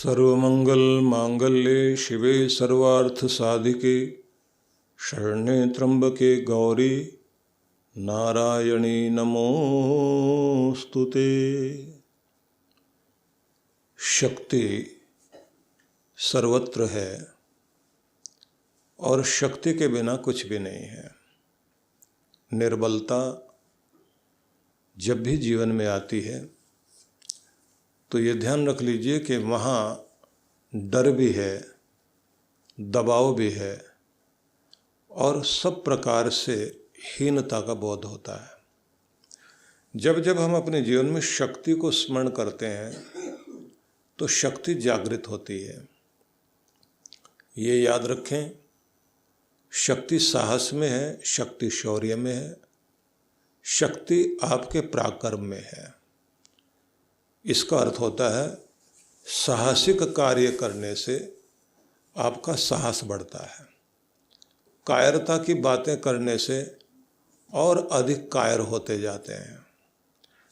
सर्वमंगल मांगल्ये शिवे सर्वार्थ साधिके शरण्ये त्र्यंबके गौरी नारायणी नमोस्तुते। शक्ति सर्वत्र है और शक्ति के बिना कुछ भी नहीं है। निर्बलता जब भी जीवन में आती है तो ये ध्यान रख लीजिए कि वहाँ डर भी है, दबाव भी है और सब प्रकार से हीनता का बोध होता है। जब जब हम अपने जीवन में शक्ति को स्मरण करते हैं तो शक्ति जागृत होती है। ये याद रखें, शक्ति साहस में है, शक्ति शौर्य में है, शक्ति आपके पराक्रम में है। इसका अर्थ होता है साहसिक कार्य करने से आपका साहस बढ़ता है। कायरता की बातें करने से और अधिक कायर होते जाते हैं।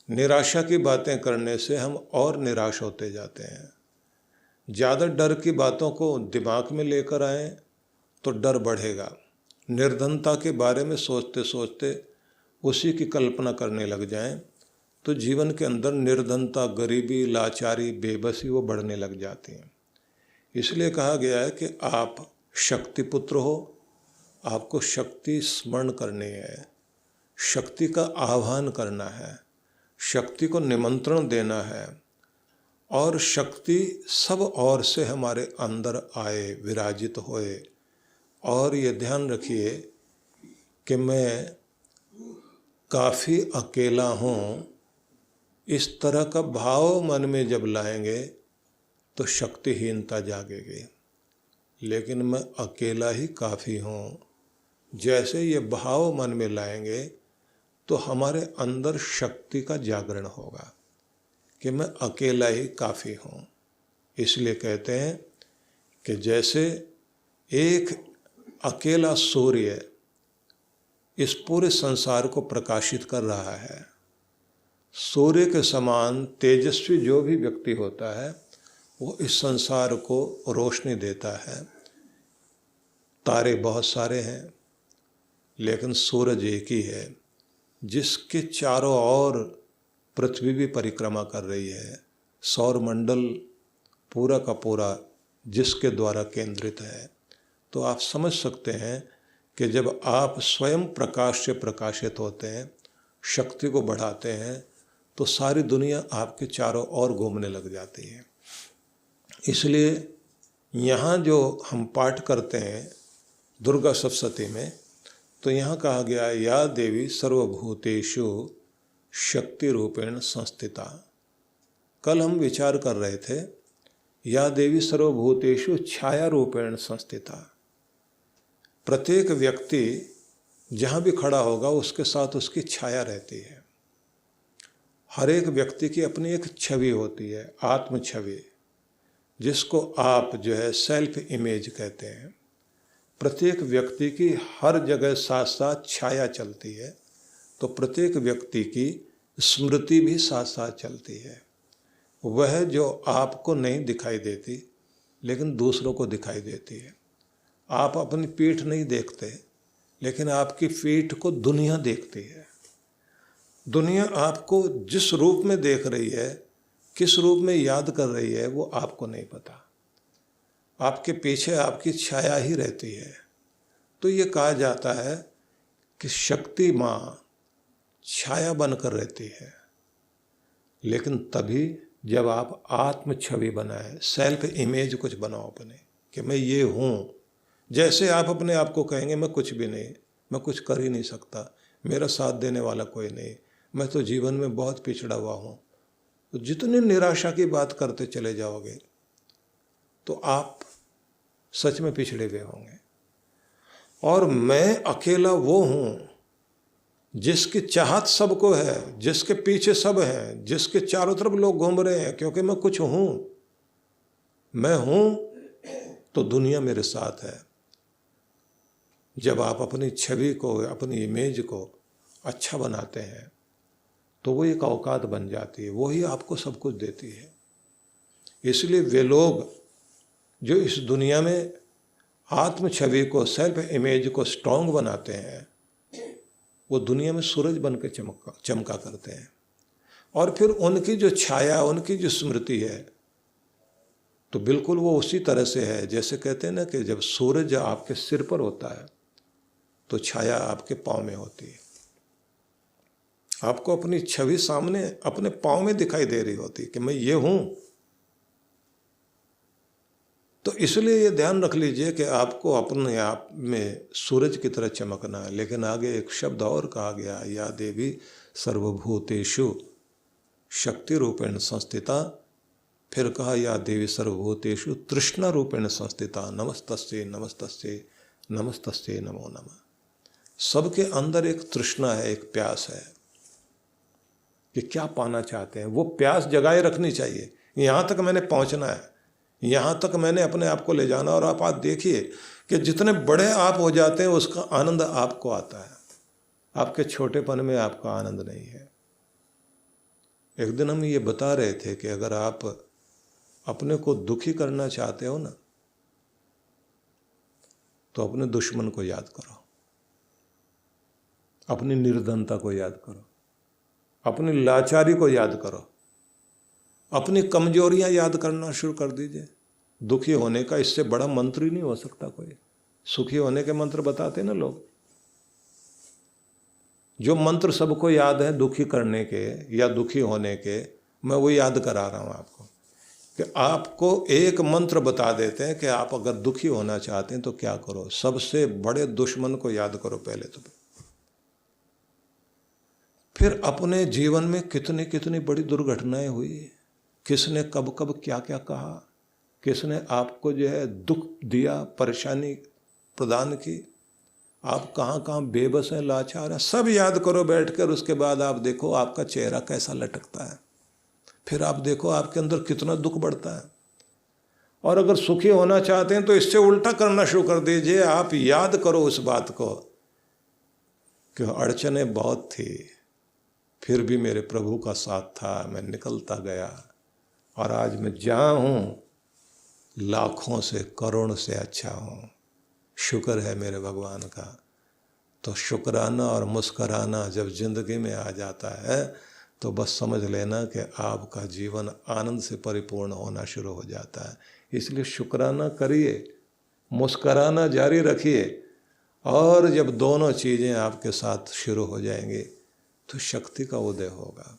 निराशा की बातें करने से हम और निराश होते जाते हैं। ज़्यादा डर की बातों को दिमाग में लेकर आएं तो डर बढ़ेगा। निर्धनता के बारे में सोचते सोचते उसी की कल्पना करने लग जाएं तो जीवन के अंदर निर्धनता, गरीबी, लाचारी, बेबसी वो बढ़ने लग जाती हैं। इसलिए कहा गया है कि आप शक्ति पुत्र हो, आपको शक्ति स्मरण करनी है, शक्ति का आह्वान करना है, शक्ति को निमंत्रण देना है और शक्ति सब ओर से हमारे अंदर आए, विराजित होए। और ये ध्यान रखिए कि मैं काफ़ी अकेला हूँ, इस तरह का भाव मन में जब लाएंगे तो शक्तिहीनता जागेगी। लेकिन मैं अकेला ही काफ़ी हूँ, जैसे ये भाव मन में लाएंगे तो हमारे अंदर शक्ति का जागरण होगा कि मैं अकेला ही काफ़ी हूँ। इसलिए कहते हैं कि जैसे एक अकेला सूर्य इस पूरे संसार को प्रकाशित कर रहा है, सूर्य के समान तेजस्वी जो भी व्यक्ति होता है वो इस संसार को रोशनी देता है। तारे बहुत सारे हैं लेकिन सूरज एक ही है जिसके चारों ओर पृथ्वी भी परिक्रमा कर रही है। सौरमंडल पूरा का पूरा जिसके द्वारा केंद्रित है। तो आप समझ सकते हैं कि जब आप स्वयं प्रकाश से प्रकाशित होते हैं, शक्ति को बढ़ाते हैं, तो सारी दुनिया आपके चारों ओर घूमने लग जाती है। इसलिए यहाँ जो हम पाठ करते हैं दुर्गा सप्तशती में, तो यहाँ कहा गया है या देवी सर्वभूतेषु शक्ति रूपेण संस्थिता। कल हम विचार कर रहे थे या देवी सर्वभूतेषु छाया रूपेण संस्थिता। प्रत्येक व्यक्ति जहाँ भी खड़ा होगा उसके साथ उसकी छाया रहती है। हर एक व्यक्ति की अपनी एक छवि होती है, आत्म छवि, जिसको आप जो है सेल्फ इमेज कहते हैं। प्रत्येक व्यक्ति की हर जगह साथ साथ छाया चलती है, तो प्रत्येक व्यक्ति की स्मृति भी साथ साथ चलती है। वह जो आपको नहीं दिखाई देती लेकिन दूसरों को दिखाई देती है। आप अपनी पीठ नहीं देखते लेकिन आपकी पीठ को दुनिया देखती है। दुनिया आपको जिस रूप में देख रही है, किस रूप में याद कर रही है, वो आपको नहीं पता। आपके पीछे आपकी छाया ही रहती है। तो ये कहा जाता है कि शक्ति माँ छाया बनकर रहती है। लेकिन तभी जब आप आत्म छवि बनाए, सेल्फ इमेज कुछ बनाओ अपने कि मैं ये हूँ। जैसे आप अपने आप को कहेंगे मैं कुछ भी नहीं, मैं कुछ कर ही नहीं सकता, मेरा साथ देने वाला कोई नहीं, मैं तो जीवन में बहुत पिछड़ा हुआ हूँ, तो जितनी निराशा की बात करते चले जाओगे तो आप सच में पिछड़े हुए होंगे। और मैं अकेला वो हूँ जिसकी चाहत सबको है, जिसके पीछे सब हैं, जिसके चारों तरफ लोग घूम रहे हैं, क्योंकि मैं कुछ हूँ। मैं हूँ तो दुनिया मेरे साथ है। जब आप अपनी छवि को, अपनी इमेज को अच्छा बनाते हैं तो वो एक औकात बन जाती है, वो ही आपको सब कुछ देती है। इसलिए वे लोग जो इस दुनिया में आत्म छवि को, सेल्फ इमेज को स्ट्रांग बनाते हैं, वो दुनिया में सूरज बन के चमका करते हैं। और फिर उनकी जो छाया, उनकी जो स्मृति है, तो बिल्कुल वो उसी तरह से है जैसे कहते हैं ना कि जब सूरज आपके सिर पर होता है तो छाया आपके पाँव में होती है। आपको अपनी छवि सामने अपने पाँव में दिखाई दे रही होती है कि मैं ये हूँ। तो इसलिए ये ध्यान रख लीजिए कि आपको अपने आप में सूरज की तरह चमकना है। लेकिन आगे एक शब्द और कहा गया, या देवी सर्वभूतेषु शक्ति रूपेण संस्थिता। फिर कहा, या देवी सर्वभूतेषु तृष्णा रूपेण संस्थिता। नमस्तस्यै नमस्तस्यै नमस्तस्यै नमो नमः। सबके अंदर एक तृष्णा है, एक प्यास है कि क्या पाना चाहते हैं। वो प्यास जगाए रखनी चाहिए। यहाँ तक मैंने पहुँचना है, यहाँ तक मैंने अपने आप को ले जाना। और आप देखिए कि जितने बड़े आप हो जाते हैं उसका आनंद आपको आता है, आपके छोटेपन में आपका आनंद नहीं है। एक दिन हम ये बता रहे थे कि अगर आप अपने को दुखी करना चाहते हो ना, तो अपने दुश्मन को याद करो, अपनी निर्धनता को याद करो, अपनी लाचारी को याद करो, अपनी कमजोरियां याद करना शुरू कर दीजिए। दुखी होने का इससे बड़ा मंत्र ही नहीं हो सकता कोई। सुखी होने के मंत्र बताते ना लोग, जो मंत्र सबको याद है दुखी करने के या दुखी होने के, मैं वो याद करा रहा हूं आपको कि आपको एक मंत्र बता देते हैं कि आप अगर दुखी होना चाहते हैं तो क्या करो। सबसे बड़े दुश्मन को याद करो पहले तो। फिर अपने जीवन में कितनी कितनी बड़ी दुर्घटनाएं हुई, किसने कब कब क्या क्या कहा, किसने आपको जो है दुख दिया, परेशानी प्रदान की, आप कहाँ कहाँ बेबस हैं, लाचार हैं, सब याद करो बैठकर। उसके बाद आप देखो आपका चेहरा कैसा लटकता है। फिर आप देखो आपके अंदर कितना दुख बढ़ता है। और अगर सुखी होना चाहते हैं तो इससे उल्टा करना शुरू कर दीजिए। आप याद करो उस बात को कि अड़चनें बहुत थी, फिर भी मेरे प्रभु का साथ था, मैं निकलता गया और आज मैं जहाँ हूँ लाखों से करोड़ से अच्छा हूँ। शुक्र है मेरे भगवान का। तो शुक्राना और मुस्कराना जब जिंदगी में आ जाता है तो बस समझ लेना कि आपका जीवन आनंद से परिपूर्ण होना शुरू हो जाता है। इसलिए शुक्राना करिए, मुस्कराना जारी रखिए। और जब दोनों चीज़ें आपके साथ शुरू हो जाएंगी तो शक्ति का उदय होगा।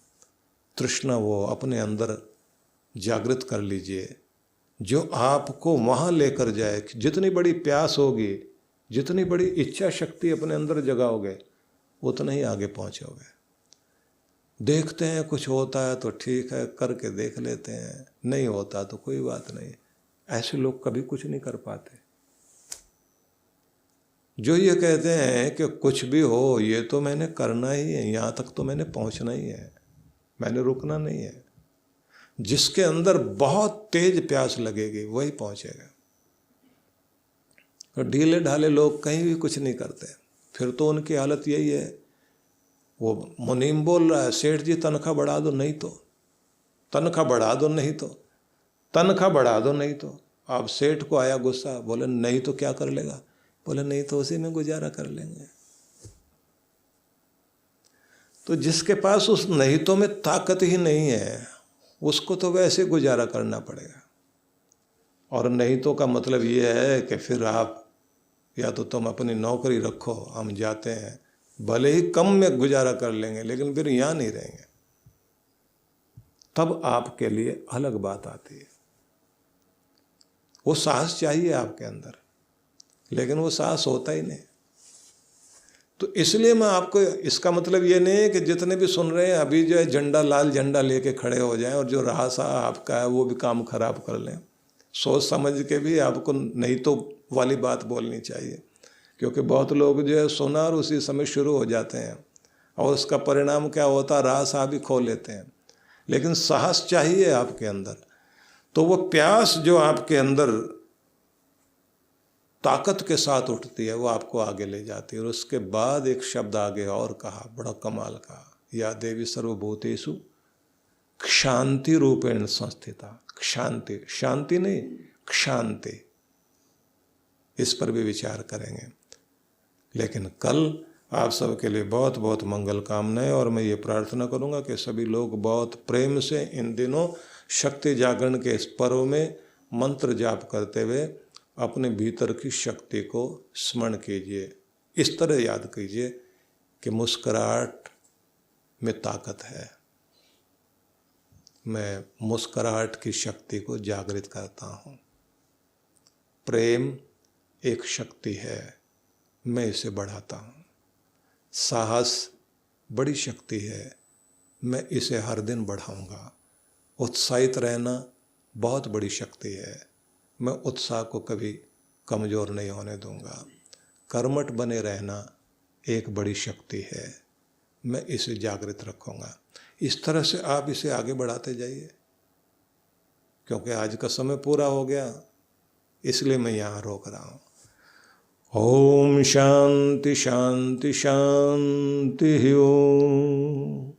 तृष्णा वो अपने अंदर जागृत कर लीजिए जो आपको वहाँ लेकर जाए। जितनी बड़ी प्यास होगी, जितनी बड़ी इच्छा शक्ति अपने अंदर जगाओगे, उतना ही आगे पहुँचोगे। देखते हैं कुछ होता है तो ठीक है, करके देख लेते हैं, नहीं होता तो कोई बात नहीं। ऐसे लोग कभी कुछ नहीं कर पाते। जो ये कहते हैं कि कुछ भी हो ये तो मैंने करना ही है, यहाँ तक तो मैंने पहुँचना ही है, मैंने रुकना नहीं है। जिसके अंदर बहुत तेज प्यास लगेगी वही पहुँचेगा। तो ढीले ढाले लोग कहीं भी कुछ नहीं करते। फिर तो उनकी हालत यही है। वो मुनीम बोल रहा है, सेठ जी तनख्वाह बढ़ा दो, नहीं तो तनख्वाह बढ़ा दो, नहीं तो तनख्वाह बढ़ा दो, नहीं तो। अब सेठ को आया गुस्सा, बोले नहीं तो क्या कर लेगा? बोले नहीं तो उसी में गुजारा कर लेंगे। तो जिसके पास उस नहीं तो में ताकत ही नहीं है उसको तो वैसे गुजारा करना पड़ेगा। और नहीं तो का मतलब ये है कि फिर आप या तो तुम अपनी नौकरी रखो, हम जाते हैं, भले ही कम में गुजारा कर लेंगे लेकिन फिर यहाँ नहीं रहेंगे। तब आपके लिए अलग बात आती है। वो साहस चाहिए आपके अंदर, लेकिन वो साहस होता ही नहीं। तो इसलिए मैं आपको, इसका मतलब ये नहीं है कि जितने भी सुन रहे हैं अभी जो है झंडा, लाल झंडा लेके खड़े हो जाएं और जो रहा सा आपका है वो भी काम खराब कर लें। सोच समझ के भी आपको नहीं तो वाली बात बोलनी चाहिए, क्योंकि बहुत लोग जो है सुना और उसी समय शुरू हो जाते हैं और उसका परिणाम क्या होता है, राह सा भी खो लेते हैं। लेकिन साहस चाहिए आपके अंदर। तो वो प्यास जो आपके अंदर ताकत के साथ उठती है वो आपको आगे ले जाती है। और उसके बाद एक शब्द आगे और कहा, बड़ा कमाल का, या देवी सर्वभूतेषु, क्षांति रूपेण संस्थिता। क्षांति, शांति नहीं, क्षांति, इस पर भी विचार करेंगे। लेकिन कल आप सबके लिए बहुत बहुत मंगल कामनाएं, और मैं ये प्रार्थना करूंगा कि सभी लोग बहुत प्रेम से इन दिनों शक्ति जागरण के इस पर्व में मंत्र जाप करते हुए अपने भीतर की शक्ति को स्मरण कीजिए। इस तरह याद कीजिए कि मुस्कुराहट में ताकत है। मैं मुस्कुराहट की शक्ति को जागृत करता हूँ। प्रेम एक शक्ति है, मैं इसे बढ़ाता हूँ। साहस बड़ी शक्ति है, मैं इसे हर दिन बढ़ाऊंगा। उत्साहित रहना बहुत बड़ी शक्ति है, मैं उत्साह को कभी कमज़ोर नहीं होने दूंगा। कर्मठ बने रहना एक बड़ी शक्ति है, मैं इसे जागृत रखूंगा। इस तरह से आप इसे आगे बढ़ाते जाइए, क्योंकि आज का समय पूरा हो गया, इसलिए मैं यहाँ रोक रहा हूँ। ओम शांति शांति शांति ओम।